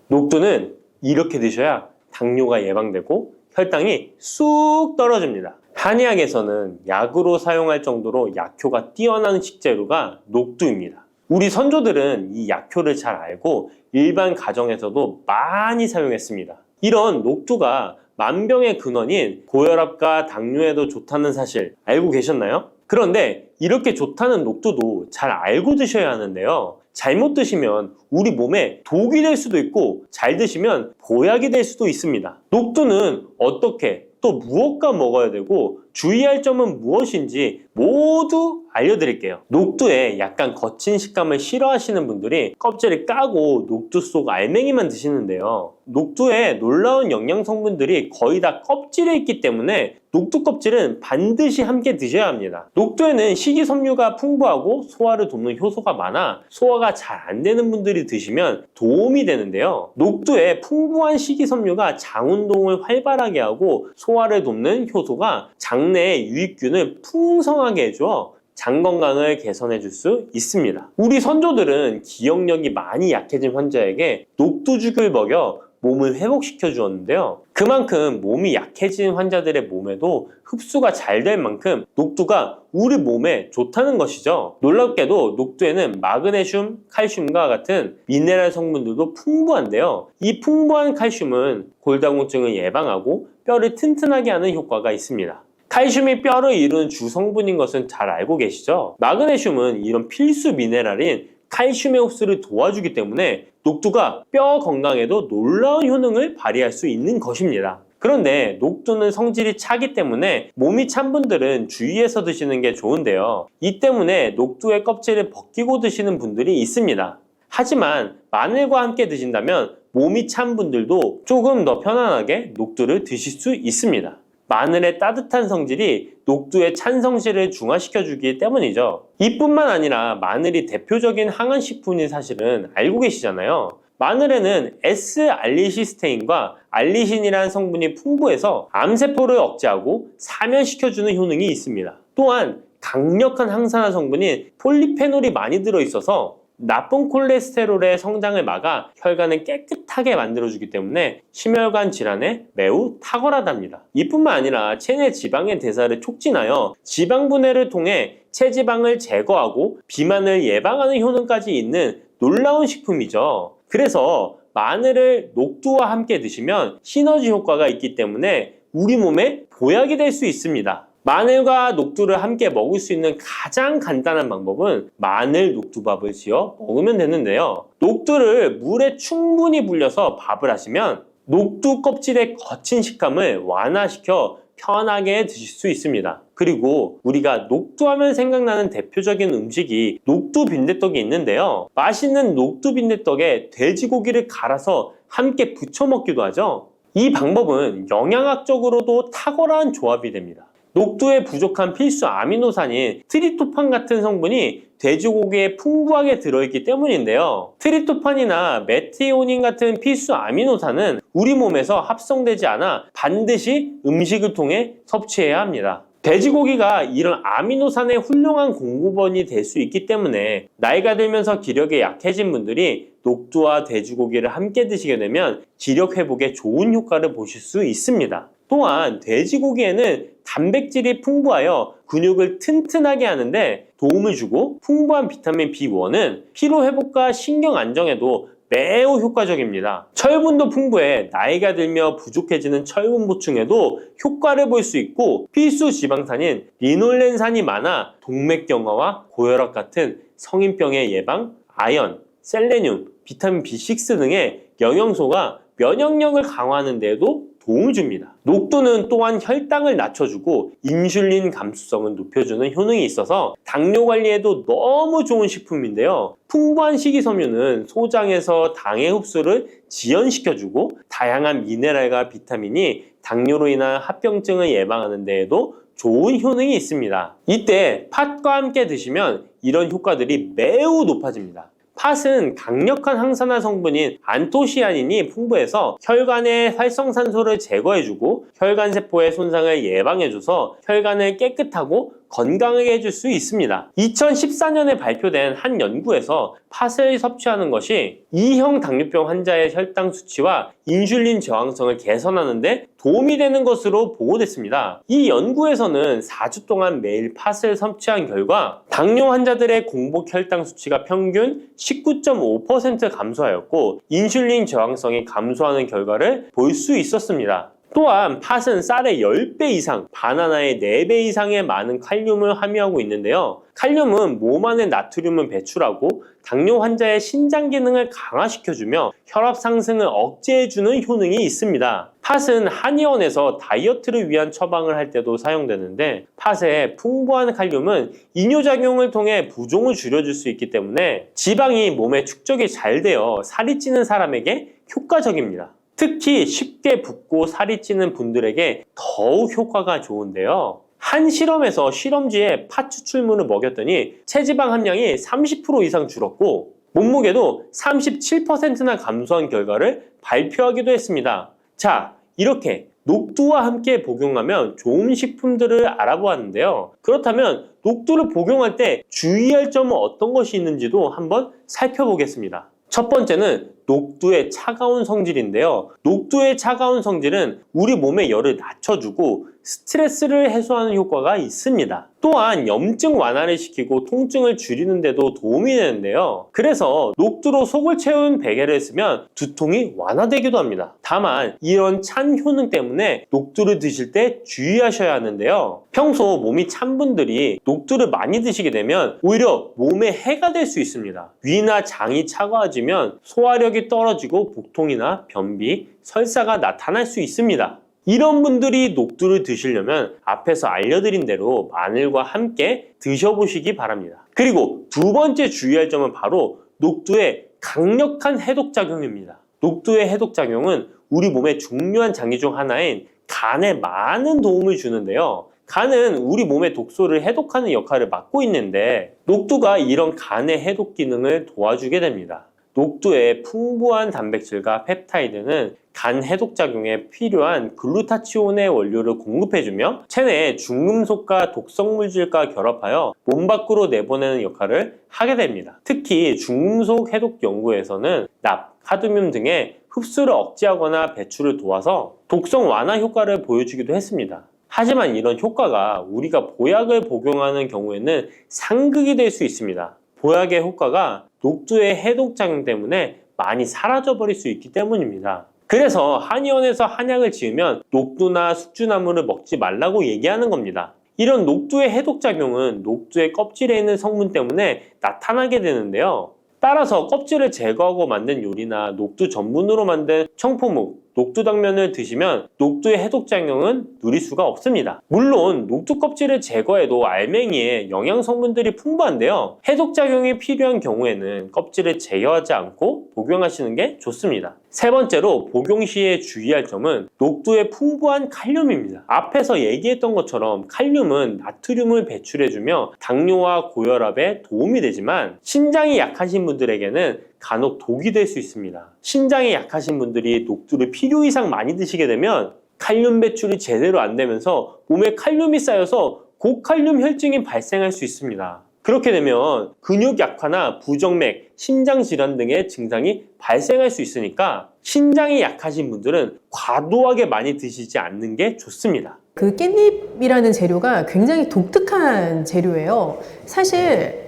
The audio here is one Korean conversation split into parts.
녹두는 이렇게 드셔야 당뇨가 예방되고 혈당이 쑥 떨어집니다. 한의학에서는 약으로 사용할 정도로 약효가 뛰어난 식재료가 녹두입니다. 우리 선조들은 이 약효를 잘 알고 일반 가정에서도 많이 사용했습니다. 이런 녹두가 만병의 근원인 고혈압과 당뇨에도 좋다는 사실 알고 계셨나요? 그런데 이렇게 좋다는 녹두도 잘 알고 드셔야 하는데요. 잘못 드시면 우리 몸에 독이 될 수도 있고 잘 드시면 보약이 될 수도 있습니다. 녹두는 어떻게 또 무엇과 먹어야 되고 주의할 점은 무엇인지 모두 알려드릴게요. 녹두에 약간 거친 식감을 싫어하시는 분들이 껍질을 까고 녹두 속 알맹이만 드시는데요. 녹두에 놀라운 영양 성분들이 거의 다 껍질에 있기 때문에 녹두 껍질은 반드시 함께 드셔야 합니다. 녹두에는 식이섬유가 풍부하고 소화를 돕는 효소가 많아 소화가 잘 안 되는 분들이 드시면 도움이 되는데요. 녹두에 풍부한 식이섬유가 장 운동을 활발하게 하고 소화를 돕는 효소가 장내의 유익균을 풍성하게 해줘 장 건강을 개선해 줄 수 있습니다. 우리 선조들은 기억력이 많이 약해진 환자에게 녹두죽을 먹여 몸을 회복시켜 주었는데요. 그만큼 몸이 약해진 환자들의 몸에도 흡수가 잘 될 만큼 녹두가 우리 몸에 좋다는 것이죠. 놀랍게도 녹두에는 마그네슘, 칼슘과 같은 미네랄 성분들도 풍부한데요. 이 풍부한 칼슘은 골다공증을 예방하고 뼈를 튼튼하게 하는 효과가 있습니다. 칼슘이 뼈를 이루는 주성분인 것은 잘 알고 계시죠? 마그네슘은 이런 필수 미네랄인 칼슘의 흡수를 도와주기 때문에 녹두가 뼈 건강에도 놀라운 효능을 발휘할 수 있는 것입니다. 그런데 녹두는 성질이 차기 때문에 몸이 찬 분들은 주의해서 드시는 게 좋은데요. 이 때문에 녹두의 껍질을 벗기고 드시는 분들이 있습니다. 하지만 마늘과 함께 드신다면 몸이 찬 분들도 조금 더 편안하게 녹두를 드실 수 있습니다. 마늘의 따뜻한 성질이 녹두의 찬 성질을 중화시켜주기 때문이죠. 이뿐만 아니라 마늘이 대표적인 항암식품인 사실은 알고 계시잖아요. 마늘에는 S알리시스테인과 알리신이라는 성분이 풍부해서 암세포를 억제하고 사면시켜주는 효능이 있습니다. 또한 강력한 항산화 성분인 폴리페놀이 많이 들어있어서 나쁜 콜레스테롤의 성장을 막아 혈관을 깨끗하게 만들어주기 때문에 심혈관 질환에 매우 탁월하답니다. 이뿐만 아니라 체내 지방의 대사를 촉진하여 지방 분해를 통해 체지방을 제거하고 비만을 예방하는 효능까지 있는 놀라운 식품이죠. 그래서 마늘을 녹두와 함께 드시면 시너지 효과가 있기 때문에 우리 몸에 보약이 될 수 있습니다. 마늘과 녹두를 함께 먹을 수 있는 가장 간단한 방법은 마늘 녹두밥을 지어 먹으면 되는데요. 녹두를 물에 충분히 불려서 밥을 하시면 녹두 껍질의 거친 식감을 완화시켜 편하게 드실 수 있습니다. 그리고 우리가 녹두하면 생각나는 대표적인 음식이 녹두 빈대떡이 있는데요. 맛있는 녹두 빈대떡에 돼지고기를 갈아서 함께 부쳐 먹기도 하죠. 이 방법은 영양학적으로도 탁월한 조합이 됩니다. 녹두에 부족한 필수 아미노산인 트립토판 같은 성분이 돼지고기에 풍부하게 들어있기 때문인데요. 트립토판이나 메티오닌 같은 필수 아미노산은 우리 몸에서 합성되지 않아 반드시 음식을 통해 섭취해야 합니다. 돼지고기가 이런 아미노산의 훌륭한 공급원이 될 수 있기 때문에 나이가 들면서 기력이 약해진 분들이 녹두와 돼지고기를 함께 드시게 되면 기력 회복에 좋은 효과를 보실 수 있습니다. 또한 돼지고기에는 단백질이 풍부하여 근육을 튼튼하게 하는데 도움을 주고 풍부한 비타민 B1은 피로 회복과 신경 안정에도 매우 효과적입니다. 철분도 풍부해 나이가 들며 부족해지는 철분 보충에도 효과를 볼 수 있고 필수 지방산인 리놀렌산이 많아 동맥경화와 고혈압 같은 성인병의 예방, 아연, 셀레늄, 비타민 B6 등의 영양소가 면역력을 강화하는 데에도 도움을 줍니다. 녹두는 또한 혈당을 낮춰주고 인슐린 감수성을 높여주는 효능이 있어서 당뇨 관리에도 너무 좋은 식품인데요. 풍부한 식이섬유는 소장에서 당의 흡수를 지연시켜주고 다양한 미네랄과 비타민이 당뇨로 인한 합병증을 예방하는 데에도 좋은 효능이 있습니다. 이때 팥과 함께 드시면 이런 효과들이 매우 높아집니다. 팥은 강력한 항산화 성분인 안토시아닌이 풍부해서 혈관의 활성산소를 제거해주고 혈관세포의 손상을 예방해줘서 혈관을 깨끗하고 건강하게 해줄 수 있습니다. 2014년에 발표된 한 연구에서 팥을 섭취하는 것이 2형 당뇨병 환자의 혈당 수치와 인슐린 저항성을 개선하는 데 도움이 되는 것으로 보고됐습니다. 이 연구에서는 4주 동안 매일 팥을 섭취한 결과 당뇨 환자들의 공복 혈당 수치가 평균 19.5% 감소하였고 인슐린 저항성이 감소하는 결과를 볼 수 있었습니다. 또한 팥은 쌀의 10배 이상, 바나나의 4배 이상의 많은 칼륨을 함유하고 있는데요. 칼륨은 몸 안에 나트륨을 배출하고 당뇨 환자의 신장 기능을 강화시켜주며 혈압 상승을 억제해주는 효능이 있습니다. 팥은 한의원에서 다이어트를 위한 처방을 할 때도 사용되는데 팥의 풍부한 칼륨은 이뇨작용을 통해 부종을 줄여줄 수 있기 때문에 지방이 몸에 축적이 잘 되어 살이 찌는 사람에게 효과적입니다. 특히 쉽게 붓고 살이 찌는 분들에게 더욱 효과가 좋은데요. 한 실험에서 실험지에 팥 추출물을 먹였더니 체지방 함량이 30% 이상 줄었고 몸무게도 37%나 감소한 결과를 발표하기도 했습니다. 자, 이렇게 녹두와 함께 복용하면 좋은 식품들을 알아보았는데요. 그렇다면 녹두를 복용할 때 주의할 점은 어떤 것이 있는지도 한번 살펴보겠습니다. 첫 번째는 녹두의 차가운 성질인데요. 녹두의 차가운 성질은 우리 몸의 열을 낮춰주고 스트레스를 해소하는 효과가 있습니다. 또한 염증 완화를 시키고 통증을 줄이는 데도 도움이 되는데요. 그래서 녹두로 속을 채운 베개를 쓰면 두통이 완화되기도 합니다. 다만 이런 찬 효능 때문에 녹두를 드실 때 주의하셔야 하는데요. 평소 몸이 찬 분들이 녹두를 많이 드시게 되면 오히려 몸에 해가 될 수 있습니다. 위나 장이 차가워지면 소화력이 떨어지고 복통이나 변비, 설사가 나타날 수 있습니다. 이런 분들이 녹두를 드시려면 앞에서 알려드린 대로 마늘과 함께 드셔보시기 바랍니다. 그리고 두 번째 주의할 점은 바로 녹두의 강력한 해독작용입니다. 녹두의 해독작용은 우리 몸의 중요한 장기 중 하나인 간에 많은 도움을 주는데요. 간은 우리 몸의 독소를 해독하는 역할을 맡고 있는데 녹두가 이런 간의 해독 기능을 도와주게 됩니다. 녹두의 풍부한 단백질과 펩타이드는 간 해독작용에 필요한 글루타치온의 원료를 공급해주며 체내에 중금속과 독성물질과 결합하여 몸 밖으로 내보내는 역할을 하게 됩니다. 특히 중금속 해독 연구에서는 납, 카드뮴 등의 흡수를 억제하거나 배출을 도와서 독성 완화 효과를 보여주기도 했습니다. 하지만 이런 효과가 우리가 보약을 복용하는 경우에는 상극이 될 수 있습니다. 보약의 효과가 녹두의 해독작용 때문에 많이 사라져버릴 수 있기 때문입니다. 그래서 한의원에서 한약을 지으면 녹두나 숙주나물을 먹지 말라고 얘기하는 겁니다. 이런 녹두의 해독작용은 녹두의 껍질에 있는 성분 때문에 나타나게 되는데요. 따라서 껍질을 제거하고 만든 요리나 녹두 전분으로 만든 청포묵, 녹두당면을 드시면 녹두의 해독작용은 누릴 수가 없습니다. 물론 녹두 껍질을 제거해도 알맹이에 영양성분들이 풍부한데요. 해독작용이 필요한 경우에는 껍질을 제거하지 않고 복용하시는 게 좋습니다. 세 번째로 복용 시에 주의할 점은 녹두의 풍부한 칼륨입니다. 앞에서 얘기했던 것처럼 칼륨은 나트륨을 배출해주며 당뇨와 고혈압에 도움이 되지만 신장이 약하신 분들에게는 간혹 독이 될 수 있습니다. 신장이 약하신 분들이 녹두를 필요 이상 많이 드시게 되면 칼륨 배출이 제대로 안 되면서 몸에 칼륨이 쌓여서 고칼륨 혈증이 발생할 수 있습니다. 그렇게 되면 근육 약화나 부정맥, 심장 질환 등의 증상이 발생할 수 있으니까 신장이 약하신 분들은 과도하게 많이 드시지 않는 게 좋습니다. 그 깻잎이라는 재료가 굉장히 독특한 재료예요. 사실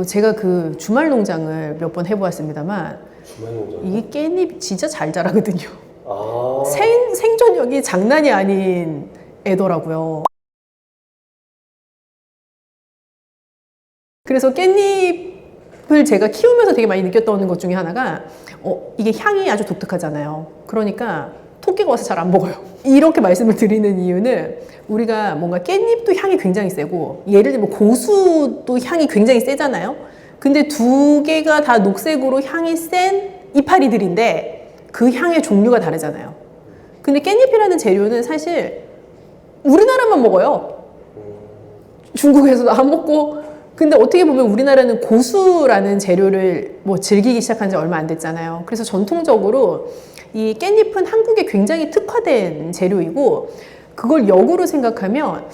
제가 그 주말 농장을 몇 번 해보았습니다만 이게 깻잎 진짜 잘 자라거든요. 생존력이 장난이 아닌 애더라고요. 그래서 깻잎을 제가 키우면서 되게 많이 느꼈던 것 중에 하나가 이게 향이 아주 독특하잖아요. 그러니까 토끼가 와서 잘 안 먹어요. 이렇게 말씀을 드리는 이유는 우리가 뭔가 깻잎도 향이 굉장히 세고 예를 들면 고수도 향이 굉장히 세잖아요. 근데 두 개가 다 녹색으로 향이 센 이파리들인데 그 향의 종류가 다르잖아요. 근데 깻잎이라는 재료는 사실 우리나라만 먹어요. 중국에서도 안 먹고. 근데 어떻게 보면 우리나라는 고수라는 재료를 즐기기 시작한 지 얼마 안 됐잖아요. 그래서 전통적으로 이 깻잎은 한국에 굉장히 특화된 재료이고 그걸 역으로 생각하면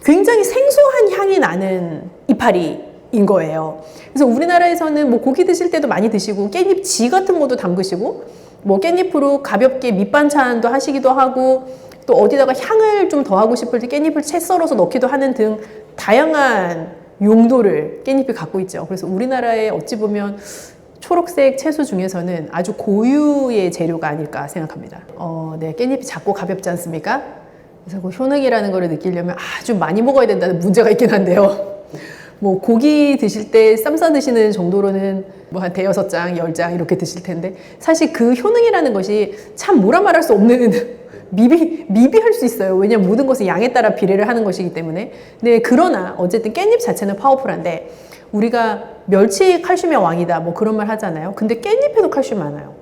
굉장히 생소한 향이 나는 이파리인 거예요. 그래서 우리나라에서는 뭐 고기 드실 때도 많이 드시고 깻잎지 같은 것도 담그시고 뭐 깻잎으로 가볍게 밑반찬도 하시기도 하고 또 어디다가 향을 좀 더하고 싶을 때 깻잎을 채 썰어서 넣기도 하는 등 다양한 용도를 깻잎이 갖고 있죠. 그래서 우리나라에 어찌 보면 초록색 채소 중에서는 아주 고유의 재료가 아닐까 생각합니다. 네, 깻잎이 작고 가볍지 않습니까? 그래서 그 효능이라는 걸 느끼려면 아주 많이 먹어야 된다는 문제가 있긴 한데요. 뭐 고기 드실 때 쌈 싸 드시는 정도로는 뭐 한 대여섯 장, 10장 이렇게 드실 텐데 사실 그 효능이라는 것이 참 뭐라 말할 수 없는 미비할 수 있어요. 왜냐하면 모든 것은 양에 따라 비례를 하는 것이기 때문에. 네, 그러나 어쨌든 깻잎 자체는 파워풀한데 우리가 멸치 칼슘의 왕이다 뭐 그런 말 하잖아요. 근데 깻잎에도 칼슘 많아요.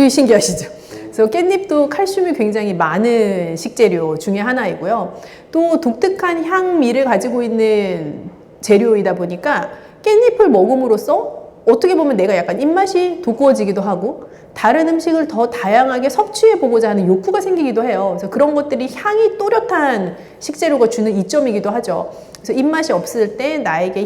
신기하시죠? 그래서 깻잎도 칼슘이 굉장히 많은 식재료 중에 하나이고요. 또 독특한 향미를 가지고 있는 재료이다 보니까 깻잎을 먹음으로써 어떻게 보면 내가 약간 입맛이 돋구어지기도 하고 다른 음식을 더 다양하게 섭취해 보고자 하는 욕구가 생기기도 해요. 그래서 그런 것들이 향이 또렷한 식재료가 주는 이점이기도 하죠. 그래서 입맛이 없을 때 나에게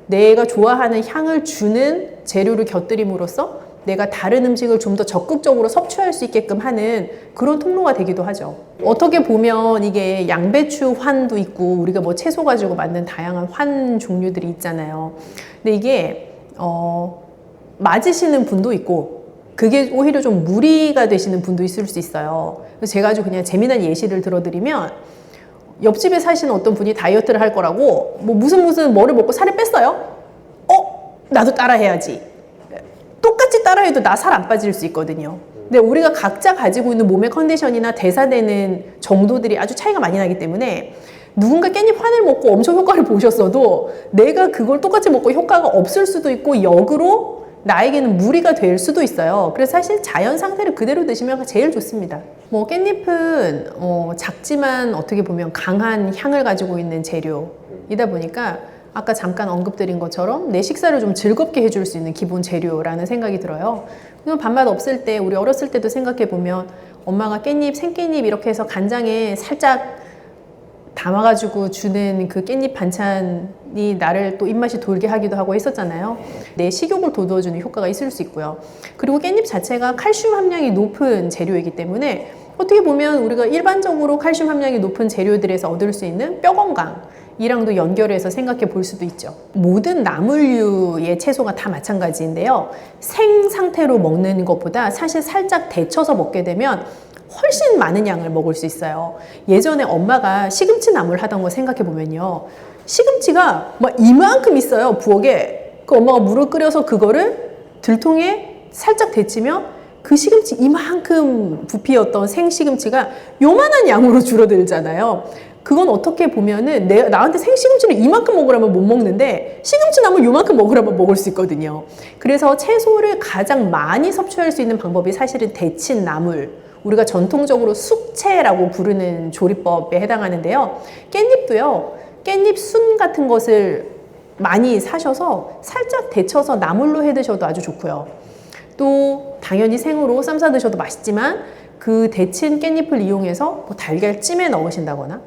내가 좋아하는 향을 주는 재료를 곁들임으로써 내가 다른 음식을 좀 더 적극적으로 섭취할 수 있게끔 하는 그런 통로가 되기도 하죠. 어떻게 보면 이게 양배추 환도 있고 우리가 뭐 채소 가지고 만든 다양한 환 종류들이 있잖아요. 근데 이게 맞으시는 분도 있고 그게 오히려 좀 무리가 되시는 분도 있을 수 있어요. 그래서 제가 아주 그냥 재미난 예시를 들어드리면 옆집에 사시는 어떤 분이 다이어트를 할 거라고 뭐 무슨 뭐를 먹고 살을 뺐어요. 나도 따라 해야지. 똑같이 따라해도 나 살 안 빠질 수 있거든요. 근데 우리가 각자 가지고 있는 몸의 컨디션이나 대사되는 정도들이 아주 차이가 많이 나기 때문에 누군가 깻잎 환을 먹고 엄청 효과를 보셨어도 내가 그걸 똑같이 먹고 효과가 없을 수도 있고 역으로 나에게는 무리가 될 수도 있어요. 그래서 사실 자연 상태를 그대로 드시면 제일 좋습니다. 뭐 깻잎은 작지만 어떻게 보면 강한 향을 가지고 있는 재료이다 보니까 아까 잠깐 언급드린 것처럼 내 식사를 좀 즐겁게 해줄 수 있는 기본 재료라는 생각이 들어요. 그냥 밥맛 없을 때 우리 어렸을 때도 생각해보면 엄마가 깻잎, 생깻잎 이렇게 해서 간장에 살짝 담아가지고 주는 그 깻잎 반찬이 나를 또 입맛이 돌게 하기도 하고 했었잖아요. 내 식욕을 돋워주는 효과가 있을 수 있고요. 그리고 깻잎 자체가 칼슘 함량이 높은 재료이기 때문에 어떻게 보면 우리가 일반적으로 칼슘 함량이 높은 재료들에서 얻을 수 있는 뼈 건강 이랑도 연결해서 생각해 볼 수도 있죠. 모든 나물류의 채소가 다 마찬가지인데요. 생 상태로 먹는 것보다 사실 살짝 데쳐서 먹게 되면 훨씬 많은 양을 먹을 수 있어요. 예전에 엄마가 시금치 나물 하던 거 생각해 보면요. 시금치가 막 이만큼 있어요, 부엌에. 그 엄마가 물을 끓여서 그거를 들통에 살짝 데치면 그 시금치 이만큼 부피였던 생시금치가 요만한 양으로 줄어들잖아요. 그건 어떻게 보면은 나한테 생시금치를 이만큼 먹으라면 못 먹는데 시금치 나물 요만큼 먹으라면 먹을 수 있거든요. 그래서 채소를 가장 많이 섭취할 수 있는 방법이 사실은 데친 나물, 우리가 전통적으로 숙채라고 부르는 조리법에 해당하는데요. 깻잎도요. 깻잎 순 같은 것을 많이 사셔서 살짝 데쳐서 나물로 해 드셔도 아주 좋고요. 또 당연히 생으로 쌈 싸 드셔도 맛있지만 그 데친 깻잎을 이용해서 뭐 달걀찜에 넣으신다거나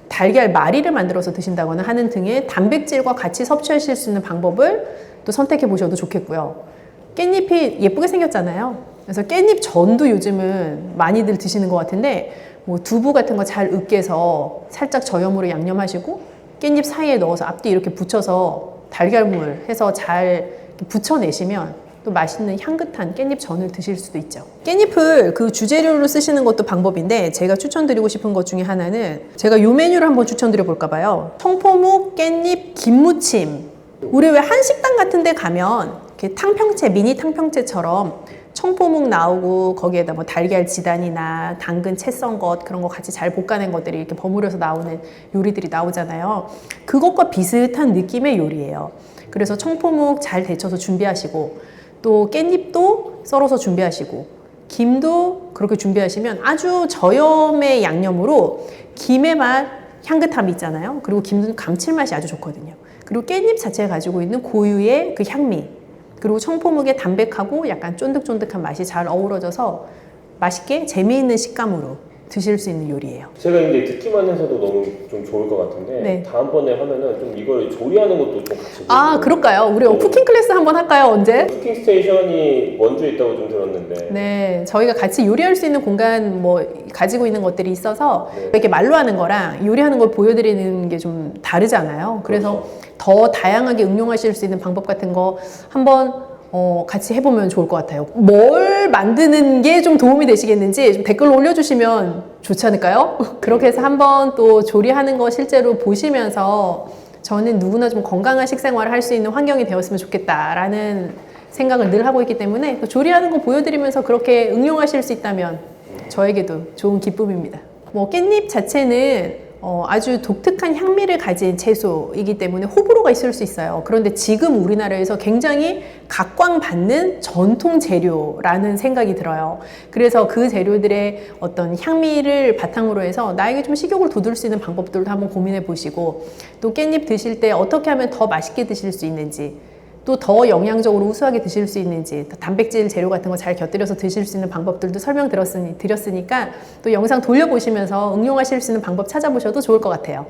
달걀 마리를 만들어서 드신다거나 하는 등의 단백질과 같이 섭취하실 수 있는 방법을 또 선택해 보셔도 좋겠고요. 깻잎이 예쁘게 생겼잖아요. 그래서 깻잎 전도 요즘은 많이들 드시는 것 같은데 뭐 두부 같은 거 잘 으깨서 살짝 저염으로 양념하시고 깻잎 사이에 넣어서 앞뒤 이렇게 붙여서 달걀물 해서 잘 부쳐내시면 또 맛있는 향긋한 깻잎 전을 드실 수도 있죠. 깻잎을 그 주재료로 쓰시는 것도 방법인데 제가 추천드리고 싶은 것 중에 하나는 제가 이 메뉴를 한번 추천드려 볼까 봐요. 청포묵 깻잎 김무침. 우리 왜 한식당 같은 데 가면 이렇게 탕평채, 미니 탕평채처럼 청포묵 나오고 거기에다 뭐 달걀 지단이나 당근 채 썬 것 그런 거 같이 잘 볶아낸 것들이 이렇게 버무려서 나오는 요리들이 나오잖아요. 그것과 비슷한 느낌의 요리예요. 그래서 청포묵 잘 데쳐서 준비하시고 또 깻잎도 썰어서 준비하시고 김도 그렇게 준비하시면 아주 저염의 양념으로 김의 맛, 향긋함이 있잖아요. 그리고 김은 감칠맛이 아주 좋거든요. 그리고 깻잎 자체가 가지고 있는 고유의 그 향미 그리고 청포묵의 담백하고 약간 쫀득쫀득한 맛이 잘 어우러져서 맛있게 재미있는 식감으로 드실 수 있는 요리예요. 제가 근데 듣기만 해서도 너무 좀 좋을 것 같은데 네. 다음번에 하면은 좀 이걸 조리하는 것도 좀 같이 아, 그럴까요? 우리 네. 쿠킹 클래스 한번 할까요? 언제? 쿠킹 스테이션이 원주에 있다고 좀 들었는데 네, 저희가 같이 요리할 수 있는 공간 뭐 가지고 있는 것들이 있어서 네. 이렇게 말로 하는 거랑 요리하는 걸 보여드리는 게 좀 다르잖아요. 그래서 더 다양하게 응용하실 수 있는 방법 같은 거 한번 같이 해보면 좋을 것 같아요. 뭘 만드는 게 좀 도움이 되시겠는지 좀 댓글로 올려주시면 좋지 않을까요? 그렇게 해서 한번 또 조리하는 거 실제로 보시면서 저는 누구나 좀 건강한 식생활을 할 수 있는 환경이 되었으면 좋겠다라는 생각을 늘 하고 있기 때문에 조리하는 거 보여드리면서 그렇게 응용하실 수 있다면 저에게도 좋은 기쁨입니다. 뭐 깻잎 자체는 아주 독특한 향미를 가진 채소이기 때문에 호불호가 있을 수 있어요. 그런데 지금 우리나라에서 굉장히 각광받는 전통 재료라는 생각이 들어요. 그래서 그 재료들의 어떤 향미를 바탕으로 해서 나에게 좀 식욕을 돋울 수 있는 방법들도 한번 고민해 보시고, 또 깻잎 드실 때 어떻게 하면 더 맛있게 드실 수 있는지, 또 더 영양적으로 우수하게 드실 수 있는지, 단백질 재료 같은 거 잘 곁들여서 드실 수 있는 방법들도 드렸으니까 또 영상 돌려보시면서 응용하실 수 있는 방법 찾아보셔도 좋을 것 같아요.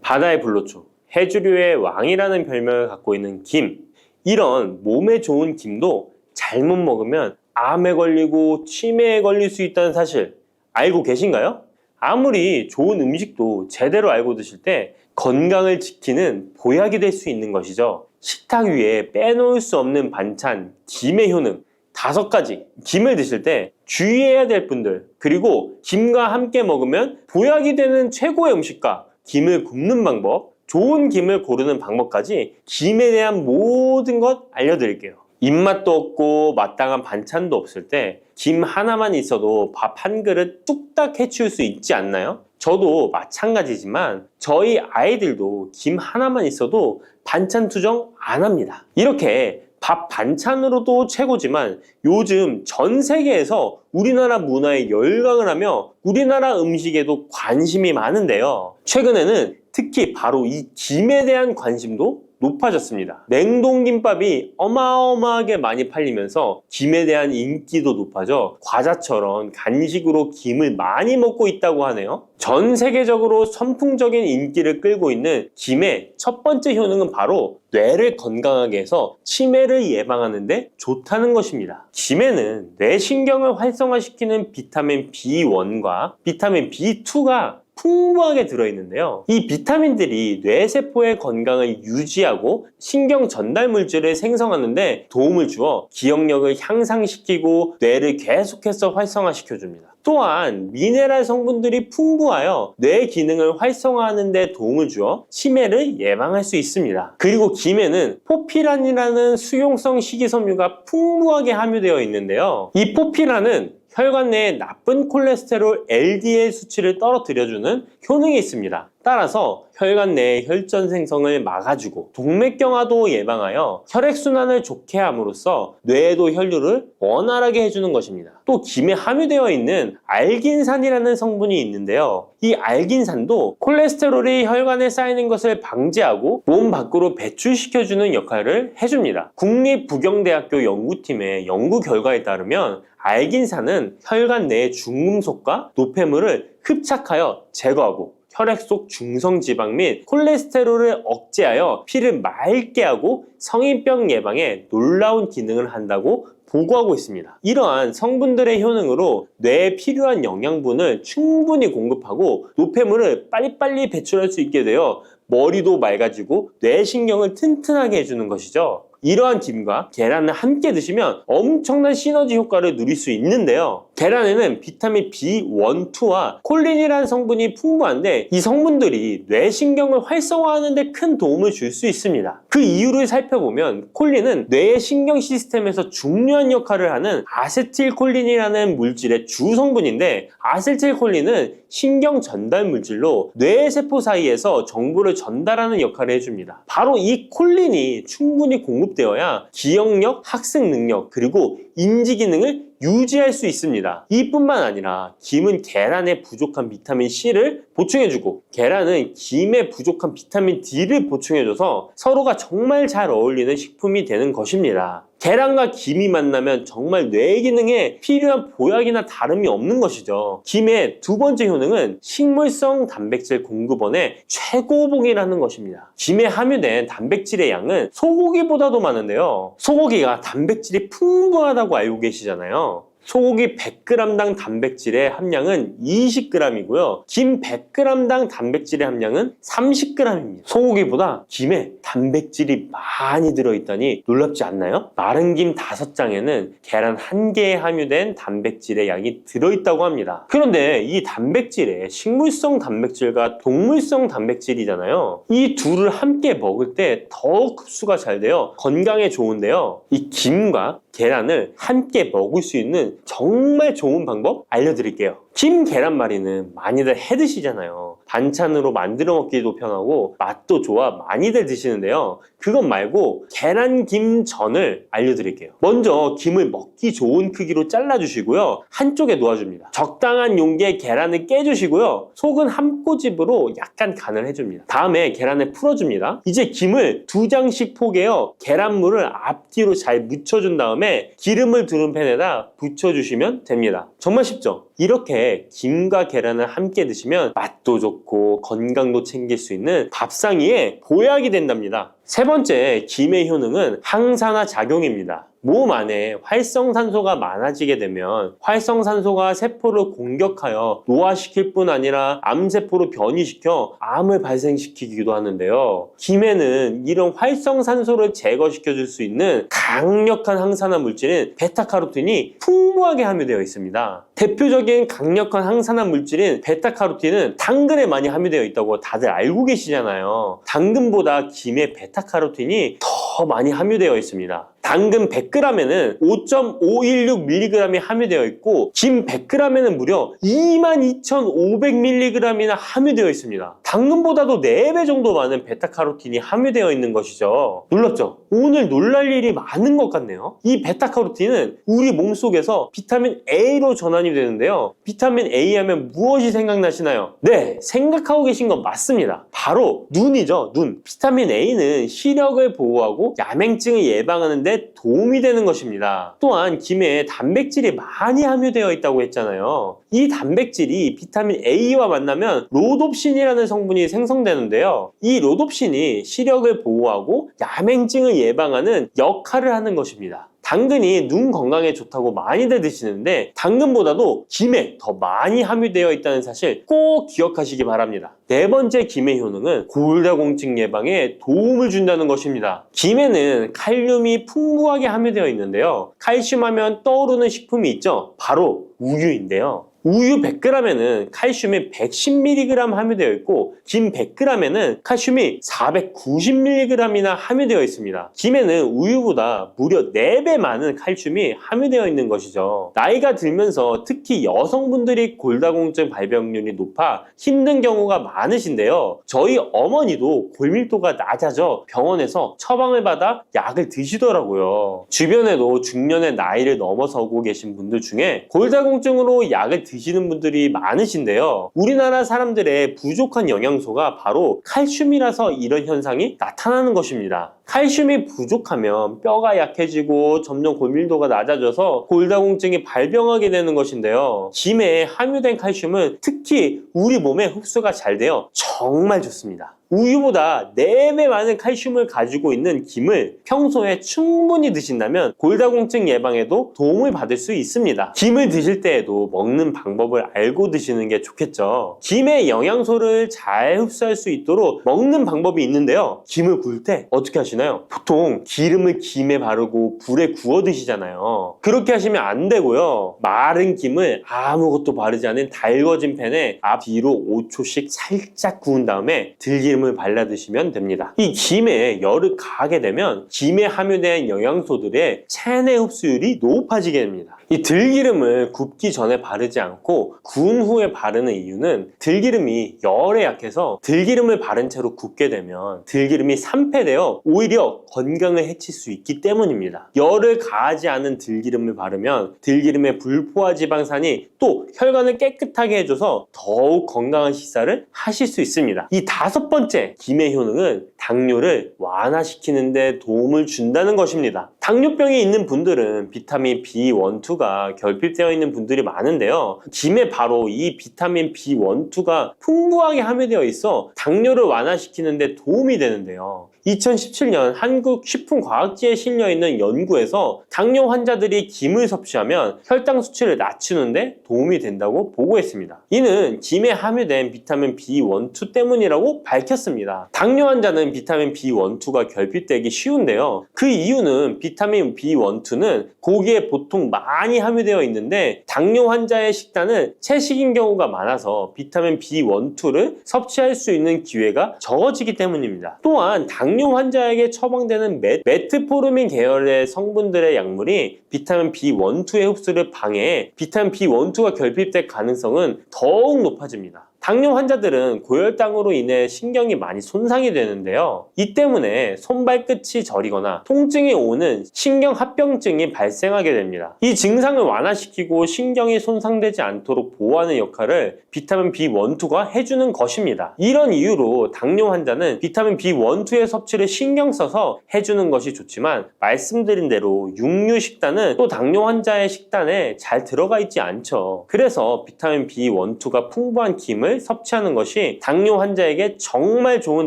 바다의 불로초, 해조류의 왕이라는 별명을 갖고 있는 김. 이런 몸에 좋은 김도 잘못 먹으면 암에 걸리고 치매에 걸릴 수 있다는 사실 알고 계신가요? 아무리 좋은 음식도 제대로 알고 드실 때 건강을 지키는 보약이 될 수 있는 것이죠. 식탁 위에 빼놓을 수 없는 반찬, 김의 효능 5가지. 김을 드실 때 주의해야 될 분들, 그리고 김과 함께 먹으면 보약이 되는 최고의 음식과 김을 굽는 방법, 좋은 김을 고르는 방법까지 김에 대한 모든 것 알려드릴게요. 입맛도 없고 마땅한 반찬도 없을 때 김 하나만 있어도 밥 한 그릇 뚝딱 해치울 수 있지 않나요? 저도 마찬가지지만 저희 아이들도 김 하나만 있어도 반찬 투정 안 합니다. 이렇게 밥 반찬으로도 최고지만 요즘 전 세계에서 우리나라 문화에 열광을 하며 우리나라 음식에도 관심이 많은데요. 최근에는 특히 바로 이 김에 대한 관심도 높아졌습니다. 냉동김밥이 어마어마하게 많이 팔리면서 김에 대한 인기도 높아져 과자처럼 간식으로 김을 많이 먹고 있다고 하네요. 전 세계적으로 선풍적인 인기를 끌고 있는 김의 첫 번째 효능은 바로 뇌를 건강하게 해서 치매를 예방하는 데 좋다는 것입니다. 김에는 뇌신경을 활성화시키는 비타민 B1과 비타민 B2가 풍부하게 들어있는데요. 이 비타민들이 뇌세포의 건강을 유지하고 신경 전달 물질을 생성하는 데 도움을 주어 기억력을 향상시키고 뇌를 계속해서 활성화시켜줍니다. 또한 미네랄 성분들이 풍부하여 뇌 기능을 활성화하는 데 도움을 주어 치매를 예방할 수 있습니다. 그리고 김에는 포피란이라는 수용성 식이섬유가 풍부하게 함유되어 있는데요. 이 포피란은 혈관 내에 나쁜 콜레스테롤 LDL 수치를 떨어뜨려주는 효능이 있습니다. 따라서 혈관 내의 혈전 생성을 막아주고 동맥경화도 예방하여 혈액순환을 좋게 함으로써 뇌에도 혈류를 원활하게 해주는 것입니다. 또 김에 함유되어 있는 알긴산이라는 성분이 있는데요. 이 알긴산도 콜레스테롤이 혈관에 쌓이는 것을 방지하고 몸 밖으로 배출시켜주는 역할을 해줍니다. 국립부경대학교 연구팀의 연구 결과에 따르면 알긴산은 혈관 내의 중금속과 노폐물을 흡착하여 제거하고 혈액 속 중성지방 및 콜레스테롤을 억제하여 피를 맑게 하고 성인병 예방에 놀라운 기능을 한다고 보고하고 있습니다. 이러한 성분들의 효능으로 뇌에 필요한 영양분을 충분히 공급하고 노폐물을 빨리빨리 배출할 수 있게 되어 머리도 맑아지고 뇌신경을 튼튼하게 해주는 것이죠. 이러한 김과 계란을 함께 드시면 엄청난 시너지 효과를 누릴 수 있는데요. 계란에는 비타민 B1, 2와 콜린이라는 성분이 풍부한데 이 성분들이 뇌신경을 활성화하는 데 큰 도움을 줄 수 있습니다. 그 이유를 살펴보면 콜린은 뇌의 신경 시스템에서 중요한 역할을 하는 아세틸콜린이라는 물질의 주 성분인데, 아세틸콜린은 신경 전달 물질로 뇌 세포 사이에서 정보를 전달하는 역할을 해줍니다. 바로 이 콜린이 충분히 공급되어야 기억력, 학습 능력, 그리고 인지 기능을 유지할 수 있습니다. 이뿐만 아니라 김은 계란에 부족한 비타민 C를 보충해주고 계란은 김에 부족한 비타민 D를 보충해줘서 서로가 정말 잘 어울리는 식품이 되는 것입니다. 계란과 김이 만나면 정말 뇌 기능에 필요한 보약이나 다름이 없는 것이죠. 김의 두 번째 효능은 식물성 단백질 공급원의 최고봉이라는 것입니다. 김에 함유된 단백질의 양은 소고기보다도 많은데요. 소고기가 단백질이 풍부하다고 알고 계시잖아요. 소고기 100g당 단백질의 함량은 20g이고요. 김 100g당 단백질의 함량은 30g입니다. 소고기보다 김에 단백질이 많이 들어있다니 놀랍지 않나요? 마른 김 5장에는 계란 1개에 함유된 단백질의 양이 들어있다고 합니다. 그런데 이 단백질에 식물성 단백질과 동물성 단백질이잖아요. 이 둘을 함께 먹을 때 더욱 흡수가 잘 되어 건강에 좋은데요. 이 김과 계란을 함께 먹을 수 있는 정말 좋은 방법 알려드릴게요. 김 계란말이는 많이들 해 드시잖아요. 반찬으로 만들어 먹기도 편하고 맛도 좋아 많이들 드시는데요. 그것 말고 계란김전을 알려드릴게요. 먼저 김을 먹기 좋은 크기로 잘라주시고요. 한쪽에 놓아줍니다. 적당한 용기에 계란을 깨주시고요. 속은 한 꼬집으로 약간 간을 해줍니다. 다음에 계란을 풀어줍니다. 이제 김을 2장씩 포개어 계란물을 앞뒤로 잘 묻혀준 다음에 기름을 두른 팬에다 부쳐주시면 됩니다. 정말 쉽죠? 이렇게 김과 계란을 함께 드시면 맛도 좋고 건강도 챙길 수 있는 밥상위의 보약이 된답니다. 세 번째, 김의 효능은 항산화 작용입니다. 몸 안에 활성산소가 많아지게 되면 활성산소가 세포를 공격하여 노화시킬 뿐 아니라 암세포로 변이시켜 암을 발생시키기도 하는데요. 김에는 이런 활성산소를 제거시켜 줄 수 있는 강력한 항산화 물질인 베타카로틴이 풍부하게 함유되어 있습니다. 대표적인 강력한 항산화 물질인 베타카로틴은 당근에 많이 함유되어 있다고 다들 알고 계시잖아요. 당근보다 김에 베타카로틴이 더 많이 함유되어 있습니다. 당근 100g에는 5.516mg이 함유되어 있고 김 100g에는 무려 22,500mg이나 함유되어 있습니다. 당근보다도 4배 정도 많은 베타카로틴이 함유되어 있는 것이죠. 놀랍죠? 오늘 놀랄 일이 많은 것 같네요. 이 베타카로틴은 우리 몸속에서 비타민 A로 전환이 되는데요. 비타민 A 하면 무엇이 생각나시나요? 네, 생각하고 계신 건 맞습니다. 바로 눈이죠, 눈. 비타민 A는 시력을 보호하고 야맹증을 예방하는 데 도움이 되는 것입니다. 또한 김에 단백질이 많이 함유되어 있다고 했잖아요. 이 단백질이 비타민 A와 만나면 로놉신이라는 성분이 생성되는데요. 이 로놉신이 시력을 보호하고 야맹증을 예방하는 역할을 하는 것입니다. 당근이 눈 건강에 좋다고 많이들 드시는데 당근보다도 김에 더 많이 함유되어 있다는 사실 꼭 기억하시기 바랍니다. 네 번째 김의 효능은 골다공증 예방에 도움을 준다는 것입니다. 김에는 칼륨이 풍부하게 함유되어 있는데요. 칼슘 하면 떠오르는 식품이 있죠. 바로 우유인데요. 우유 100g에는 칼슘이 110mg 함유되어 있고 김 100g에는 칼슘이 490mg이나 함유되어 있습니다. 김에는 우유보다 무려 4배 많은 칼슘이 함유되어 있는 것이죠. 나이가 들면서 특히 여성분들이 골다공증 발병률이 높아 힘든 경우가 많으신데요. 저희 어머니도 골밀도가 낮아져 병원에서 처방을 받아 약을 드시더라고요. 주변에도 중년의 나이를 넘어서고 계신 분들 중에 골다공증으로 약을 드시는 분들이 많으신데요. 우리나라 사람들의 부족한 영양소가 바로 칼슘이라서 이런 현상이 나타나는 것입니다. 칼슘이 부족하면 뼈가 약해지고 점점 골밀도가 낮아져서 골다공증이 발병하게 되는 것인데요. 김에 함유된 칼슘은 특히 우리 몸에 흡수가 잘 되어 정말 좋습니다. 우유보다 4배 많은 칼슘을 가지고 있는 김을 평소에 충분히 드신다면 골다공증 예방에도 도움을 받을 수 있습니다. 김을 드실 때에도 먹는 방법을 알고 드시는 게 좋겠죠. 김의 영양소를 잘 흡수할 수 있도록 먹는 방법이 있는데요. 김을 구울 때 어떻게 하시나요? 보통 기름을 김에 바르고 불에 구워 드시잖아요. 그렇게 하시면 안 되고요. 마른 김을 아무것도 바르지 않은 달궈진 팬에 앞뒤로 5초씩 살짝 구운 다음에 들기름을 발라 드시면 됩니다. 이 김에 열을 가하게 되면 김에 함유된 영양소들의 체내 흡수율이 높아지게 됩니다. 이 들기름을 굽기 전에 바르지 않고 구운 후에 바르는 이유는 들기름이 열에 약해서 들기름을 바른 채로 굽게 되면 들기름이 산패되어 오히려 건강을 해칠 수 있기 때문입니다. 열을 가하지 않은 들기름을 바르면 들기름의 불포화 지방산이 또 혈관을 깨끗하게 해줘서 더욱 건강한 식사를 하실 수 있습니다. 이 5번째 김의 효능은 당뇨를 완화시키는 데 도움을 준다는 것입니다. 당뇨병이 있는 분들은 비타민 B1, 2가 결핍되어 있는 분들이 많은데요. 김에 바로 이 비타민 B1, 2가 풍부하게 함유되어 있어 당뇨를 완화시키는 데 도움이 되는데요. 2017년 한국식품과학지에 실려있는 연구에서 당뇨 환자들이 김을 섭취하면 혈당 수치를 낮추는데 도움이 된다고 보고했습니다. 이는 김에 함유된 비타민 B1, 2 때문이라고 밝혔습니다. 당뇨 환자는 비타민 B1, 2가 결핍되기 쉬운데요. 그 이유는 비타민 B1, 2는 고기에 보통 많이 함유되어 있는데 당뇨 환자의 식단은 채식인 경우가 많아서 비타민 B1, 2를 섭취할 수 있는 기회가 적어지기 때문입니다. 또한 당뇨 환자에게 처방되는 메트포르민 계열의 성분들의 약물이 비타민 B1, 2의 흡수를 방해해 비타민 B1, 2가 결핍될 가능성은 더욱 높아집니다. 당뇨 환자들은 고혈당으로 인해 신경이 많이 손상이 되는데요. 이 때문에 손발끝이 저리거나 통증이 오는 신경합병증이 발생하게 됩니다. 이 증상을 완화시키고 신경이 손상되지 않도록 보호하는 역할을 비타민 B1, 2가 해주는 것입니다. 이런 이유로 당뇨 환자는 비타민 B1, 2의 섭취를 신경 써서 해주는 것이 좋지만 말씀드린 대로 육류 식단은 또 당뇨 환자의 식단에 잘 들어가 있지 않죠. 그래서 비타민 B1, 2가 풍부한 김을 섭취하는 것이 당뇨 환자에게 정말 좋은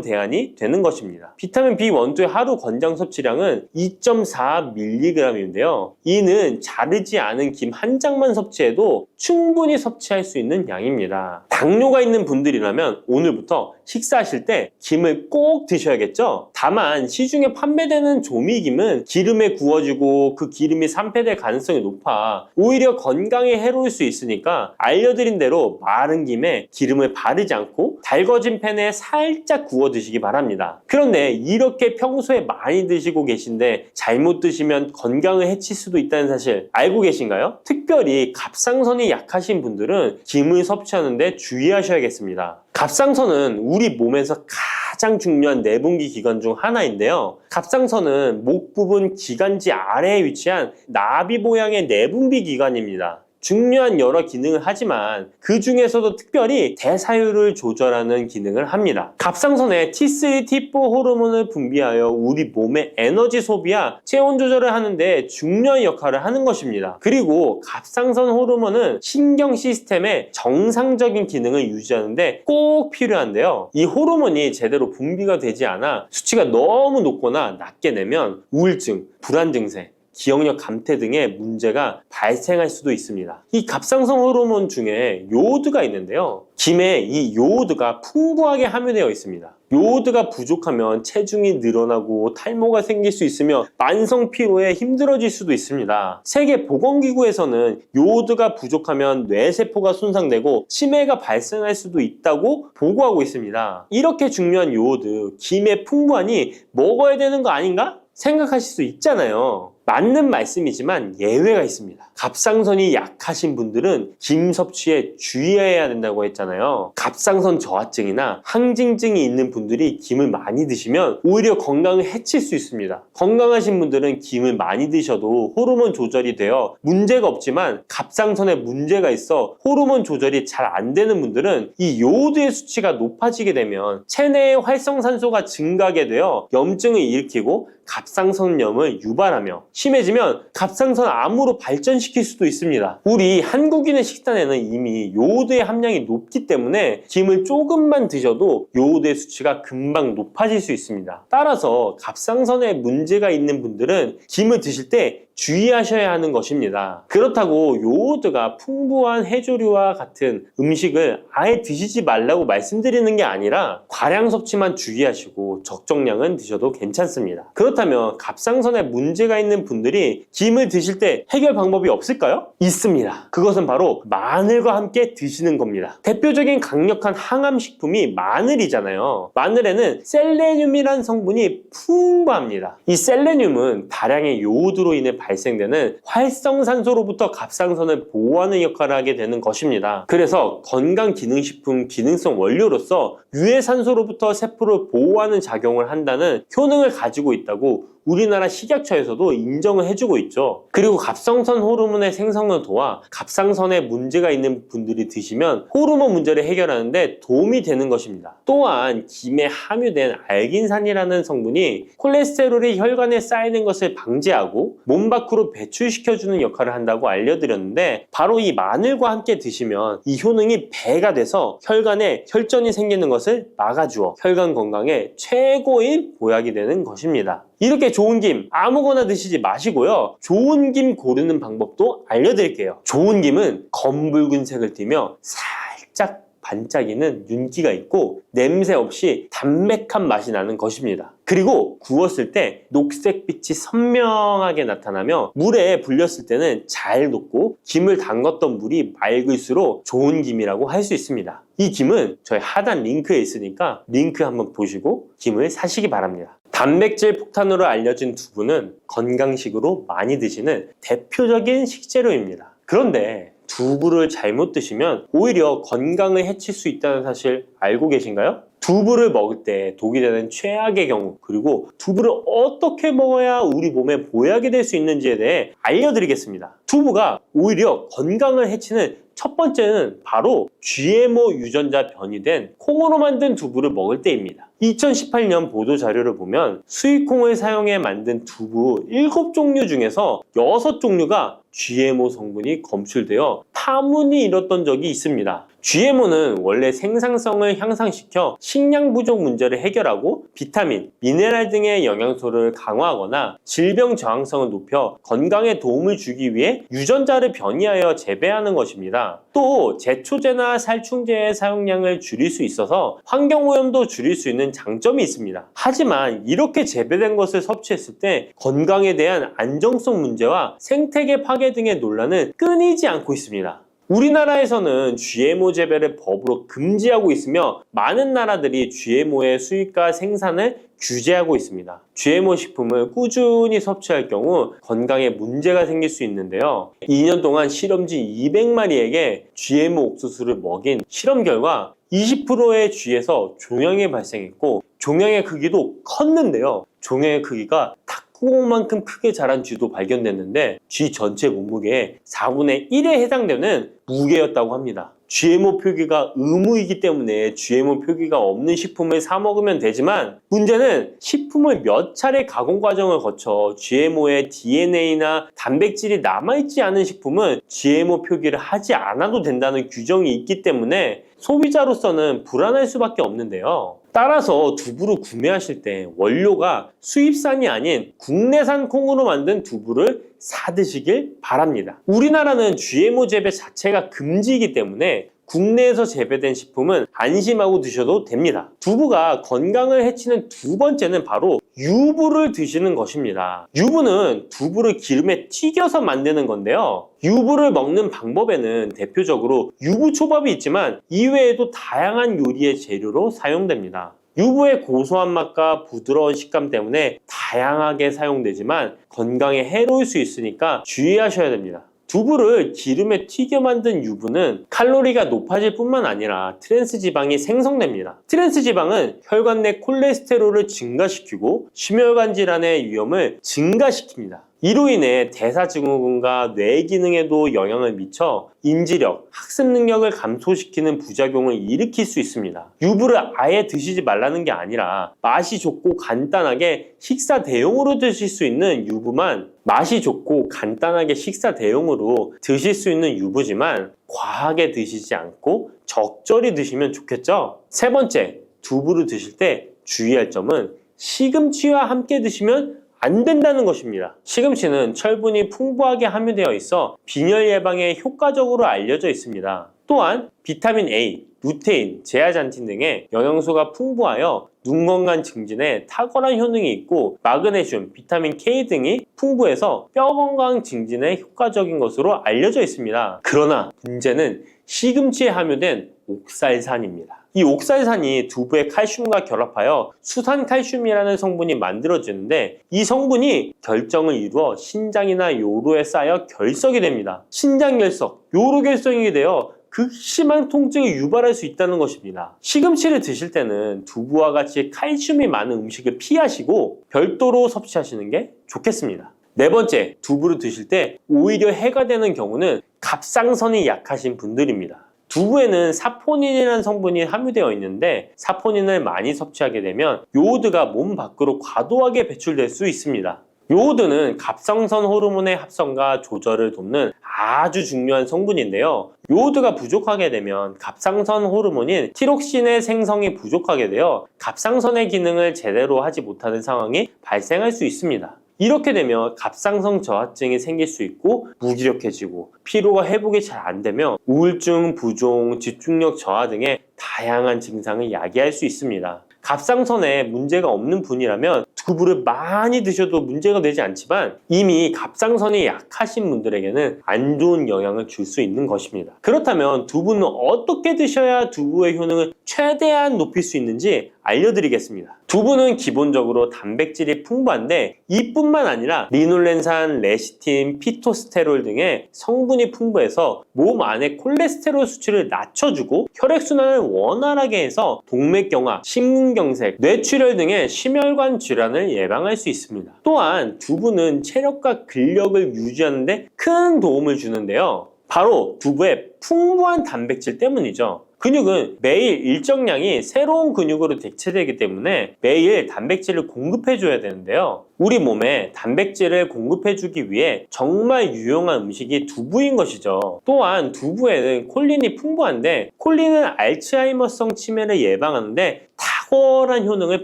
대안이 되는 것입니다. 비타민 B1, 2의 하루 권장 섭취량은 2.4mg인데요. 이는 자르지 않은 김 한 장만 섭취해도 충분히 섭취할 수 있는 양입니다. 당뇨가 있는 분들이라면 오늘부터 식사하실 때 김을 꼭 드셔야겠죠? 다만 시중에 판매되는 조미김은 기름에 구워지고 그 기름이 산패될 가능성이 높아 오히려 건강에 해로울 수 있으니까 알려드린 대로 마른 김에 기름을 바르지 않고 달궈진 팬에 살짝 구워 드시기 바랍니다. 그런데 이렇게 평소에 많이 드시고 계신데 잘못 드시면 건강을 해칠 수도 있다는 사실 알고 계신가요? 특별히 갑상선이 약하신 분들은 김을 섭취하는데 주의하셔야겠습니다. 갑상선은 우리 몸에서 가장 중요한 내분비 기관 중 하나인데요. 갑상선은 목 부분 기관지 아래에 위치한 나비 모양의 내분비 기관입니다. 중요한 여러 기능을 하지만 그 중에서도 특별히 대사율을 조절하는 기능을 합니다. 갑상선에 T3, T4 호르몬을 분비하여 우리 몸의 에너지 소비와 체온 조절을 하는데 중요한 역할을 하는 것입니다. 그리고 갑상선 호르몬은 신경 시스템의 정상적인 기능을 유지하는데 꼭 필요한데요. 이 호르몬이 제대로 분비가 되지 않아 수치가 너무 높거나 낮게 되면 우울증, 불안 증세, 기억력 감퇴 등의 문제가 발생할 수도 있습니다. 이 갑상선 호르몬 중에 요오드가 있는데요. 김에 이 요오드가 풍부하게 함유되어 있습니다. 요오드가 부족하면 체중이 늘어나고 탈모가 생길 수 있으며 만성 피로에 힘들어질 수도 있습니다. 세계보건기구에서는 요오드가 부족하면 뇌세포가 손상되고 치매가 발생할 수도 있다고 보고하고 있습니다. 이렇게 중요한 요오드, 김에 풍부하니 먹어야 되는 거 아닌가? 생각하실 수 있잖아요. 맞는 말씀이지만 예외가 있습니다. 갑상선이 약하신 분들은 김 섭취에 주의해야 된다고 했잖아요. 갑상선 저하증이나 항진증이 있는 분들이 김을 많이 드시면 오히려 건강을 해칠 수 있습니다. 건강하신 분들은 김을 많이 드셔도 호르몬 조절이 되어 문제가 없지만 갑상선에 문제가 있어 호르몬 조절이 잘 안 되는 분들은 이 요오드의 수치가 높아지게 되면 체내의 활성산소가 증가하게 되어 염증을 일으키고 갑상선염을 유발하며 심해지면 갑상선 암으로 발전시킬 수도 있습니다. 우리 한국인의 식단에는 이미 요오드의 함량이 높기 때문에 김을 조금만 드셔도 요오드의 수치가 금방 높아질 수 있습니다. 따라서 갑상선에 문제가 있는 분들은 김을 드실 때 주의하셔야 하는 것입니다. 그렇다고 요오드가 풍부한 해조류와 같은 음식을 아예 드시지 말라고 말씀드리는 게 아니라 과량 섭취만 주의하시고 적정량은 드셔도 괜찮습니다. 그렇다면 갑상선에 문제가 있는 분들이 김을 드실 때 해결 방법이 없을까요? 있습니다. 그것은 바로 마늘과 함께 드시는 겁니다. 대표적인 강력한 항암식품이 마늘이잖아요. 마늘에는 셀레늄이라는 성분이 풍부합니다. 이 셀레늄은 다량의 요오드로 인해 발생되는 활성산소로부터 갑상선을 보호하는 역할을 하게 되는 것입니다. 그래서 건강기능식품 기능성 원료로서 유해산소로부터 세포를 보호하는 작용을 한다는 효능을 가지고 있다고 우리나라 식약처에서도 인정을 해주고 있죠. 그리고 갑상선 호르몬의 생성을 도와 갑상선에 문제가 있는 분들이 드시면 호르몬 문제를 해결하는데 도움이 되는 것입니다. 또한 김에 함유된 알긴산이라는 성분이 콜레스테롤이 혈관에 쌓이는 것을 방지하고 몸 밖으로 배출시켜주는 역할을 한다고 알려드렸는데, 바로 이 마늘과 함께 드시면 이 효능이 배가 돼서 혈관에 혈전이 생기는 것을 막아주어 혈관 건강에 최고의 보약이 되는 것입니다. 이렇게 좋은 김 아무거나 드시지 마시고요, 좋은 김 고르는 방법도 알려드릴게요. 좋은 김은 검붉은색을 띠며 살짝 반짝이는 윤기가 있고 냄새 없이 담백한 맛이 나는 것입니다. 그리고 구웠을 때 녹색빛이 선명하게 나타나며 물에 불렸을 때는 잘 녹고 김을 담갔던 물이 맑을수록 좋은 김이라고 할 수 있습니다. 이 김은 저희 하단 링크에 있으니까 링크 한번 보시고 김을 사시기 바랍니다. 단백질 폭탄으로 알려진 두부는 건강식으로 많이 드시는 대표적인 식재료입니다. 그런데 두부를 잘못 드시면 오히려 건강을 해칠 수 있다는 사실 알고 계신가요? 두부를 먹을 때 독이 되는 최악의 경우, 그리고 두부를 어떻게 먹어야 우리 몸에 보약이 될 수 있는지에 대해 알려드리겠습니다. 두부가 오히려 건강을 해치는 첫 번째는 바로 GMO 유전자 변이된 콩으로 만든 두부를 먹을 때입니다. 2018년 보도자료를 보면 수입콩을 사용해 만든 두부 7종류 중에서 6종류가 GMO 성분이 검출되어 파문이 일었던 적이 있습니다. GMO는 원래 생산성을 향상시켜 식량 부족 문제를 해결하고 비타민, 미네랄 등의 영양소를 강화하거나 질병 저항성을 높여 건강에 도움을 주기 위해 유전자를 변이하여 재배하는 것입니다. 또 제초제나 살충제의 사용량을 줄일 수 있어서 환경오염도 줄일 수 있는 장점이 있습니다. 하지만 이렇게 재배된 것을 섭취했을 때 건강에 대한 안정성 문제와 생태계 파괴 등의 논란은 끊이지 않고 있습니다. 우리나라에서는 GMO 재배를 법으로 금지하고 있으며 많은 나라들이 GMO의 수입과 생산을 규제하고 있습니다. GMO 식품을 꾸준히 섭취할 경우 건강에 문제가 생길 수 있는데요. 2년 동안 실험지 200마리에게 GMO 옥수수를 먹인 실험 결과 20%의 쥐에서 종양이 발생했고 종양의 크기도 컸는데요. 종양의 크기가 탁구공만큼 크게 자란 쥐도 발견됐는데 쥐 전체 몸무게의 4분의 1에 해당되는 무게였다고 합니다. GMO 표기가 의무이기 때문에 GMO 표기가 없는 식품을 사 먹으면 되지만, 문제는 식품을 몇 차례 가공 과정을 거쳐 GMO의 DNA나 단백질이 남아있지 않은 식품은 GMO 표기를 하지 않아도 된다는 규정이 있기 때문에 소비자로서는 불안할 수밖에 없는데요. 따라서 두부를 구매하실 때 원료가 수입산이 아닌 국내산 콩으로 만든 두부를 사 드시길 바랍니다. 우리나라는 GMO 재배 자체가 금지이기 때문에 국내에서 재배된 식품은 안심하고 드셔도 됩니다. 두부가 건강을 해치는 두 번째는 바로 유부를 드시는 것입니다. 유부는 두부를 기름에 튀겨서 만드는 건데요. 유부를 먹는 방법에는 대표적으로 유부초밥이 있지만 이외에도 다양한 요리의 재료로 사용됩니다. 유부의 고소한 맛과 부드러운 식감 때문에 다양하게 사용되지만 건강에 해로울 수 있으니까 주의하셔야 됩니다. 두부를 기름에 튀겨 만든 유부는 칼로리가 높아질 뿐만 아니라 트랜스지방이 생성됩니다. 트랜스지방은 혈관 내 콜레스테롤을 증가시키고 심혈관 질환의 위험을 증가시킵니다. 이로 인해 대사증후군과 뇌 기능에도 영향을 미쳐 인지력, 학습 능력을 감소시키는 부작용을 일으킬 수 있습니다. 유부를 아예 드시지 말라는 게 아니라 맛이 좋고 간단하게 식사 대용으로 드실 수 있는 유부만, 맛이 좋고 간단하게 식사 대용으로 드실 수 있는 유부지만 과하게 드시지 않고 적절히 드시면 좋겠죠? 세 번째, 두부를 드실 때 주의할 점은 시금치와 함께 드시면 안 된다는 것입니다. 시금치는 철분이 풍부하게 함유되어 있어 빈혈 예방에 효과적으로 알려져 있습니다. 또한 비타민 A, 루테인, 제아잔틴 등의 영양소가 풍부하여 눈 건강 증진에 탁월한 효능이 있고 마그네슘, 비타민 K 등이 풍부해서 뼈 건강 증진에 효과적인 것으로 알려져 있습니다. 그러나 문제는 시금치에 함유된 옥살산입니다. 이 옥살산이 두부의 칼슘과 결합하여 수산칼슘이라는 성분이 만들어지는데 이 성분이 결정을 이루어 신장이나 요로에 쌓여 결석이 됩니다. 신장결석, 요로결석이 되어 극심한 통증을 유발할 수 있다는 것입니다. 시금치를 드실 때는 두부와 같이 칼슘이 많은 음식을 피하시고 별도로 섭취하시는 게 좋겠습니다. 네 번째, 두부를 드실 때 오히려 해가 되는 경우는 갑상선이 약하신 분들입니다. 두부에는 사포닌이라는 성분이 함유되어 있는데 사포닌을 많이 섭취하게 되면 요오드가 몸 밖으로 과도하게 배출될 수 있습니다. 요오드는 갑상선 호르몬의 합성과 조절을 돕는 아주 중요한 성분인데요. 요오드가 부족하게 되면 갑상선 호르몬인 티록신의 생성이 부족하게 되어 갑상선의 기능을 제대로 하지 못하는 상황이 발생할 수 있습니다. 이렇게 되면 갑상선 저하증이 생길 수 있고 무기력해지고 피로가 회복이 잘 안 되며 우울증, 부종, 집중력 저하 등의 다양한 증상을 야기할 수 있습니다. 갑상선에 문제가 없는 분이라면 두부를 많이 드셔도 문제가 되지 않지만 이미 갑상선이 약하신 분들에게는 안 좋은 영향을 줄 수 있는 것입니다. 그렇다면 두부는 어떻게 드셔야 두부의 효능을 최대한 높일 수 있는지 알려드리겠습니다. 두부는 기본적으로 단백질이 풍부한데 이뿐만 아니라 리놀렌산, 레시틴, 피토스테롤 등의 성분이 풍부해서 몸 안의 콜레스테롤 수치를 낮춰주고 혈액순환을 원활하게 해서 동맥경화, 심근경색, 뇌출혈 등의 심혈관 질환을 예방할 수 있습니다. 또한 두부는 체력과 근력을 유지하는 데 큰 도움을 주는데요. 바로 두부의 풍부한 단백질 때문이죠. 근육은 매일 일정량이 새로운 근육으로 대체되기 때문에 매일 단백질을 공급해줘야 되는데요. 우리 몸에 단백질을 공급해주기 위해 정말 유용한 음식이 두부인 것이죠. 또한 두부에는 콜린이 풍부한데 콜린은 알츠하이머성 치매를 예방하는데 탁월한 효능을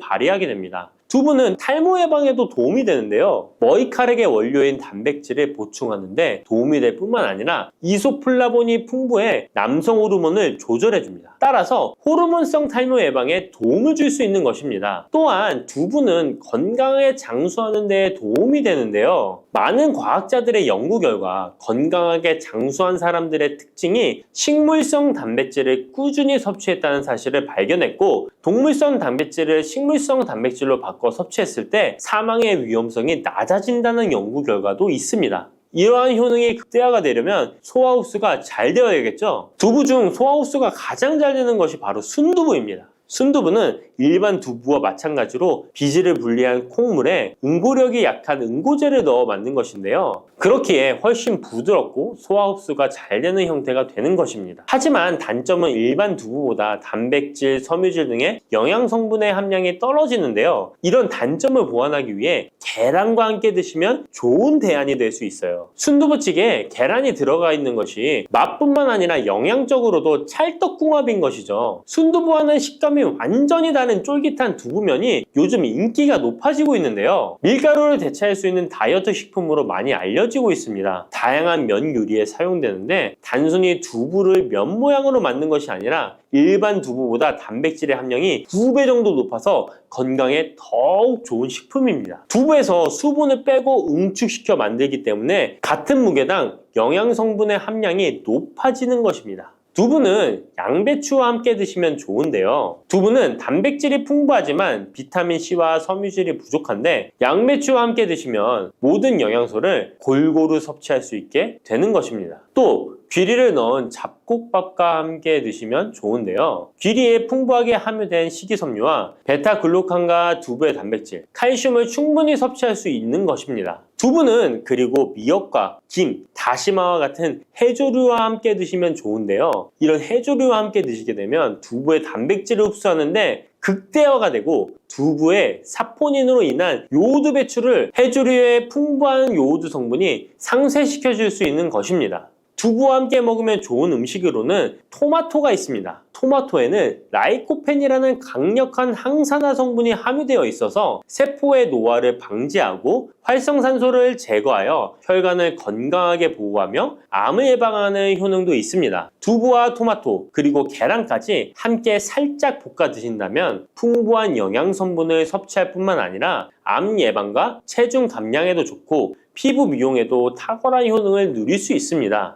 발휘하게 됩니다. 두부는 탈모 예방에도 도움이 되는데요. 머리카락의 원료인 단백질을 보충하는데 도움이 될 뿐만 아니라 이소플라본이 풍부해 남성 호르몬을 조절해줍니다. 따라서 호르몬성 탈모 예방에 도움을 줄 수 있는 것입니다. 또한 두부는 건강하게 장수하는 데 도움이 되는데요. 많은 과학자들의 연구 결과 건강하게 장수한 사람들의 특징이 식물성 단백질을 꾸준히 섭취했다는 사실을 발견했고 동물성 단백질을 식물성 단백질로 바꿔 섭취했을 때 사망의 위험성이 낮아진다는 연구 결과도 있습니다. 이러한 효능이 극대화가 되려면 소화 흡수가 잘 되어야겠죠. 두부 중 소화 흡수가 가장 잘 되는 것이 바로 순두부입니다. 순두부는 일반 두부와 마찬가지로 비질을 분리한 콩물에 응고력이 약한 응고제를 넣어 만든 것인데요. 그렇기에 훨씬 부드럽고 소화 흡수가 잘 되는 형태가 되는 것입니다. 하지만 단점은 일반 두부보다 단백질, 섬유질 등의 영양 성분의 함량이 떨어지는데요. 이런 단점을 보완하기 위해 계란과 함께 드시면 좋은 대안이 될 수 있어요. 순두부찌개에 계란이 들어가 있는 것이 맛뿐만 아니라 영양적으로도 찰떡궁합인 것이죠. 순두부와는 식감이 완전히 다른 쫄깃한 두부면이 요즘 인기가 높아지고 있는데요. 밀가루를 대체할 수 있는 다이어트 식품으로 많이 알려지고 있습니다. 다양한 면 요리에 사용되는데 단순히 두부를 면 모양으로 만든 것이 아니라 일반 두부보다 단백질의 함량이 2배 정도 높아서 건강에 더욱 좋은 식품입니다. 두부에서 수분을 빼고 응축시켜 만들기 때문에 같은 무게당 영양 성분의 함량이 높아지는 것입니다. 두부는 양배추와 함께 드시면 좋은데요. 두부는 단백질이 풍부하지만 비타민C와 섬유질이 부족한데 양배추와 함께 드시면 모든 영양소를 골고루 섭취할 수 있게 되는 것입니다. 또 귀리를 넣은 잡곡밥과 함께 드시면 좋은데요. 귀리에 풍부하게 함유된 식이섬유와 베타글루칸과 두부의 단백질, 칼슘을 충분히 섭취할 수 있는 것입니다. 두부는 그리고 미역과 김, 다시마와 같은 해조류와 함께 드시면 좋은데요. 이런 해조류와 함께 드시게 되면 두부의 단백질을 흡수하는데 극대화가 되고 두부의 사포닌으로 인한 요오드 배출을 해조류의 풍부한 요오드 성분이 상쇄시켜 줄 수 있는 것입니다. 두부와 함께 먹으면 좋은 음식으로는 토마토가 있습니다. 토마토에는 라이코펜이라는 강력한 항산화 성분이 함유되어 있어서 세포의 노화를 방지하고 활성산소를 제거하여 혈관을 건강하게 보호하며 암을 예방하는 효능도 있습니다. 두부와 토마토 그리고 계란까지 함께 살짝 볶아 드신다면 풍부한 영양 성분을 섭취할 뿐만 아니라 암 예방과 체중 감량에도 좋고 피부 미용에도 탁월한 효능을 누릴 수 있습니다.